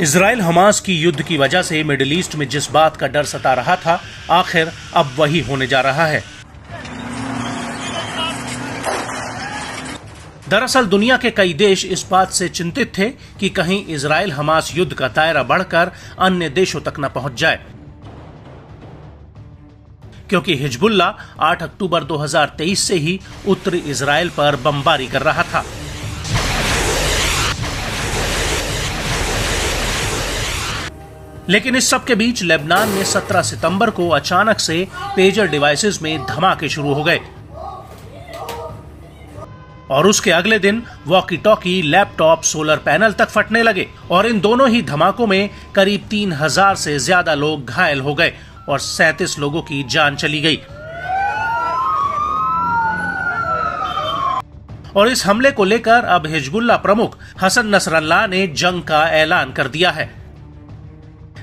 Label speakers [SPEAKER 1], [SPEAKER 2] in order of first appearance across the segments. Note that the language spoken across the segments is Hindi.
[SPEAKER 1] इजराइल हमास की युद्ध की वजह से मिडिल ईस्ट में जिस बात का डर सता रहा था, आखिर अब वही होने जा रहा है। दरअसल दुनिया के कई देश इस बात से चिंतित थे कि कहीं इजराइल हमास युद्ध का दायरा बढ़कर अन्य देशों तक न पहुंच जाए, क्योंकि हिजबुल्ला 8 अक्टूबर 2023 से ही उत्तरी इजराइल पर बमबारी कर रहा था। लेकिन इस सब के बीच लेबनान में 17 सितंबर को अचानक से पेजर डिवाइसेस में धमाके शुरू हो गए और उसके अगले दिन walkie talkie, laptop, solar panel तक फटने लगे और इन दोनों ही धमाकों में करीब 3000 से ज्यादा लोग घायल हो गए और 37 लोगों की जान चली गई। और इस हमले को लेकर अब हिजबुल्ला प्रमुख हसन नसरल्लाह ने जंग का ऐलान कर दिया है।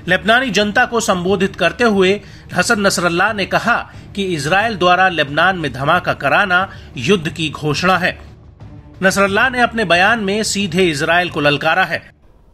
[SPEAKER 1] लेबनानी जनता को संबोधित करते हुए हसन नसरल्लाह ने कहा कि इजराइल द्वारा लेबनान में धमाका कराना युद्ध की घोषणा है। नसरल्लाह ने अपने बयान में सीधे इजराइल को ललकारा है।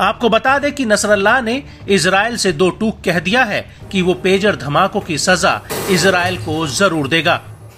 [SPEAKER 1] आपको बता दें कि नसरल्लाह ने इजराइल से दो टूक कह दिया है कि वो पेजर धमाकों की सजा इजराइल को जरूर देगा।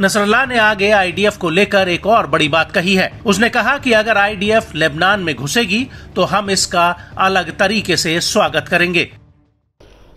[SPEAKER 1] नसरल्लाह ने आगे आईडीएफ को लेकर एक और बड़ी बात कही है। उसने कहा कि अगर आईडीएफ लेबनान में घुसेगी तो हम इसका अलग तरीके से स्वागत करेंगे।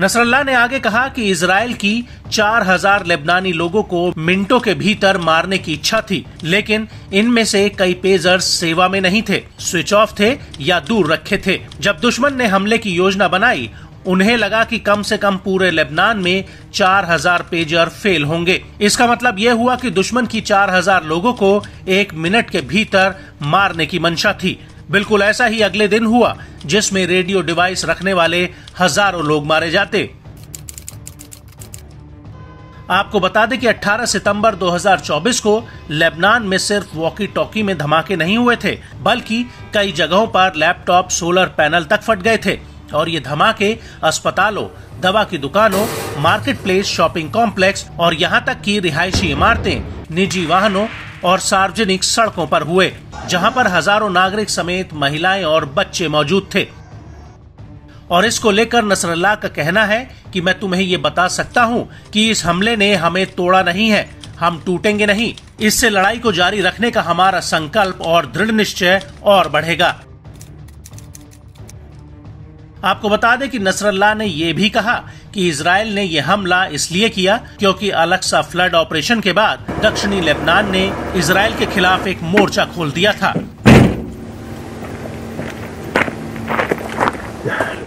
[SPEAKER 1] नसरल्लाह ने आगे कहा कि इजराइल की 4000 लेबनानी लोगों को मिनटों के भीतर मारने की इच्छा थी, लेकिन इनमें से कई पेजर्स सेवा में नहीं थे, स्विच ऑफ थे या दूर रखे थे। जब दुश्मन ने हमले की योजना बनाई, उन्हें लगा कि कम से कम पूरे लेबनान में 4000 पेजर फेल होंगे। इसका मतलब यह हुआ कि दुश्मन की 4000 लोगों को 1 मिनट के भीतर मारने की मंशा थी। बिल्कुल ऐसा ही अगले दिन हुआ, जिसमें रेडियो डिवाइस रखने वाले हजारों लोग मारे जाते। आपको बता दें कि 18 सितंबर 2024 को लेबनान में सिर्फ वॉकी टॉकी में धमाके नहीं हुए थे, बल्कि कई जगहों पर लैपटॉप, सोलर पैनल तक फट गए थे और ये धमाके अस्पतालों, दवा की दुकानों, मार्केट प्लेस, शॉपिंग कॉम्प्लेक्स और यहाँ तक कि रिहायशी इमारतें, निजी वाहनों और सार्वजनिक सड़कों पर हुए, जहाँ पर हजारों नागरिक समेत महिलाएं और बच्चे मौजूद थे। और इसको लेकर नसरल्लाह का कहना है कि मैं तुम्हें ये बता सकता हूँ कि इस हमले ने हमें तोड़ा नहीं है, हम टूटेंगे नहीं। इससे लड़ाई को जारी रखने का हमारा संकल्प और दृढ़ निश्चय और बढ़ेगा। आपको बता दें कि नसरल्लाह ने यह भी कहा कि इजराइल ने यह हमला इसलिए किया क्योंकि अल-अक्सा फ्लड ऑपरेशन के बाद दक्षिणी लेबनान ने इजराइल के खिलाफ एक मोर्चा खोल दिया था,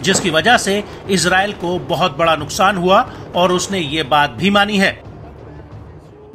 [SPEAKER 1] जिसकी वजह से इजराइल को बहुत बड़ा नुकसान हुआ और उसने ये बात भी मानी है।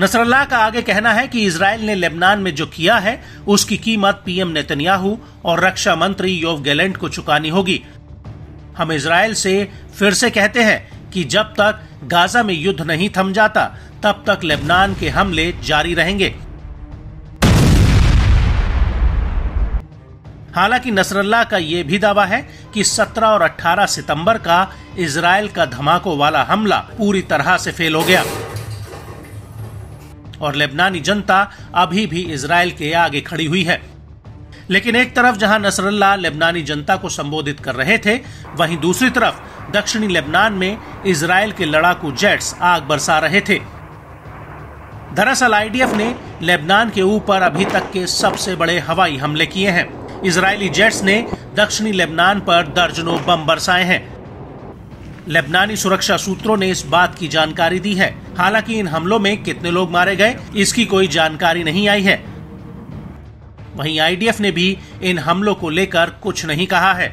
[SPEAKER 1] नसरल्लाह का आगे कहना है कि इजराइल ने लेबनान में जो किया है उसकी कीमत पीएम नेतन्याहू और रक्षा मंत्री योव गैलेंट को चुकानी होगी। हम इजराइल से फिर से कहते हैं कि जब तक गाजा में युद्ध नहीं थम जाता तब तक लेबनान के हमले जारी रहेंगे। हालांकि नसरल्लाह का यह भी दावा है कि 17 और 18 सितंबर का इजराइल का धमाकों वाला हमला पूरी तरह से फेल हो गया और लेबनानी जनता अभी भी इजराइल के आगे खड़ी हुई है। लेकिन एक तरफ जहां नसरल्लाह लेबनानी जनता को संबोधित कर रहे थे, वहीं दूसरी तरफ दक्षिणी लेबनान में इजराइल के लड़ाकू जेट्स आग बरसा रहे थे। दरअसल आईडीएफ ने लेबनान के ऊपर अभी तक के सबसे बड़े हवाई हमले किए हैं। इजरायली जेट्स ने दक्षिणी लेबनान पर दर्जनों बम बरसाए हैं। लेबनानी सुरक्षा सूत्रों ने इस बात की जानकारी दी है। हालांकि इन हमलों में कितने लोग मारे गए इसकी कोई जानकारी नहीं आई है। वहीं आईडीएफ ने भी इन हमलों को लेकर कुछ नहीं कहा है।